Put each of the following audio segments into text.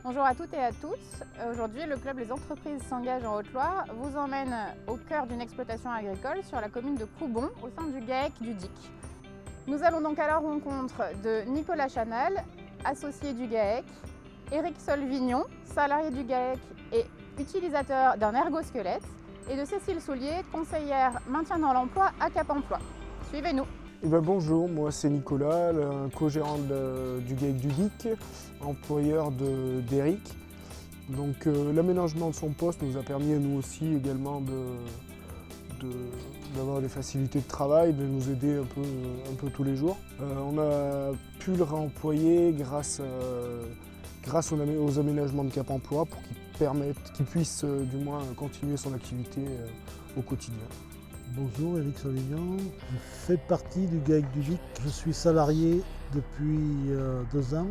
Bonjour à toutes et à tous. Aujourd'hui, le club Les Entreprises s'engage en Haute-Loire vous emmène au cœur d'une exploitation agricole sur la commune de Coubon, au sein du GAEC du DIC. Nous allons donc à la rencontre de Nicolas Chanal, associé du GAEC, Éric Solvignon, salarié du GAEC et utilisateur d'un ergosquelette, et de Cécile Soulier, conseillère maintien dans l'emploi à Cap Emploi. Suivez-nous. Bonjour, moi c'est Nicolas, le co-gérant du GAEC du DIC, employeur d'Éric. Donc l'aménagement de son poste nous a permis à nous aussi également d'avoir des facilités de travail, de nous aider un peu tous les jours. On a pu le réemployer grâce aux aménagements de Cap Emploi pour qu'il puisse du moins continuer son activité au quotidien. Bonjour, Éric Solvignon. Je fais partie du GAEC du DIC. Je suis salarié depuis 2 ans.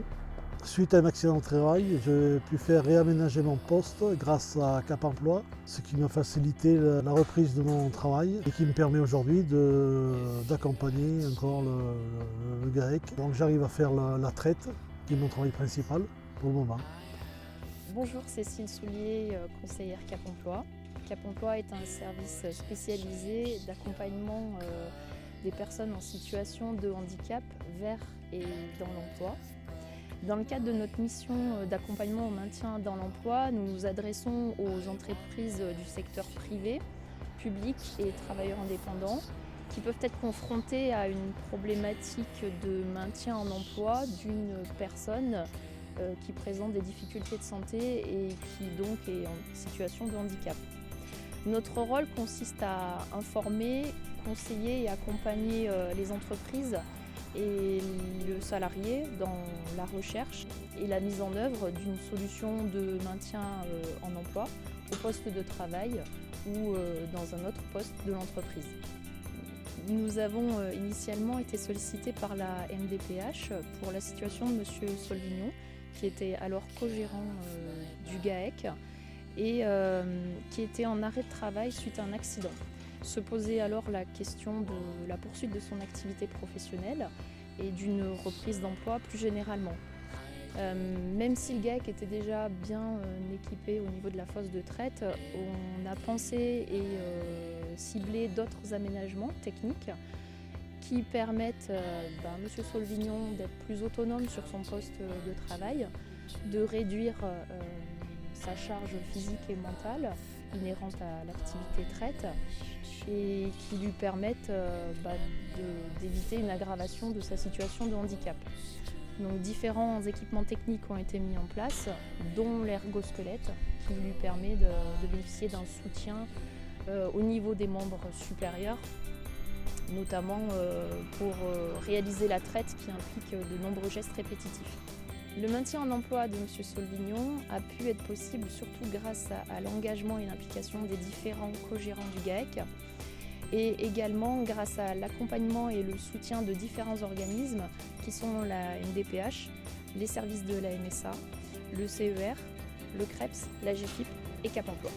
Suite à un accident de travail, j'ai pu faire réaménager mon poste grâce à Cap Emploi, ce qui m'a facilité la reprise de mon travail et qui me permet aujourd'hui d'accompagner encore le GAEC. Donc j'arrive à faire la traite, qui est mon travail principal pour le moment. Bonjour, Cécile Soulier, conseillère Cap Emploi. Cap Emploi est un service spécialisé d'accompagnement des personnes en situation de handicap vers et dans l'emploi. Dans le cadre de notre mission d'accompagnement au maintien dans l'emploi, nous nous adressons aux entreprises du secteur privé, public et travailleurs indépendants qui peuvent être confrontés à une problématique de maintien en emploi d'une personne qui présente des difficultés de santé et qui donc est en situation de handicap. Notre rôle consiste à informer, conseiller et accompagner les entreprises et le salarié dans la recherche et la mise en œuvre d'une solution de maintien en emploi au poste de travail ou dans un autre poste de l'entreprise. Nous avons initialement été sollicités par la MDPH pour la situation de M. Solvignon, qui était alors co-gérant du GAEC et qui était en arrêt de travail suite à un accident. Se posait alors la question de la poursuite de son activité professionnelle et d'une reprise d'emploi plus généralement. Même si le GAEC était déjà bien équipé au niveau de la fosse de traite, on a pensé et ciblé d'autres aménagements techniques qui permettent à M. Solvignon d'être plus autonome sur son poste de travail, de réduire sa charge physique et mentale inhérente à l'activité traite et qui lui permettent d'éviter une aggravation de sa situation de handicap. Donc différents équipements techniques ont été mis en place, dont l'ergosquelette qui lui permet de bénéficier d'un soutien au niveau des membres supérieurs, notamment pour réaliser la traite qui implique de nombreux gestes répétitifs. Le maintien en emploi de M. Solvignon a pu être possible surtout grâce à l'engagement et l'implication des différents co-gérants du GAEC et également grâce à l'accompagnement et le soutien de différents organismes qui sont la MDPH, les services de la MSA, le CER, le CREPS, la GFIP et Cap Emploi.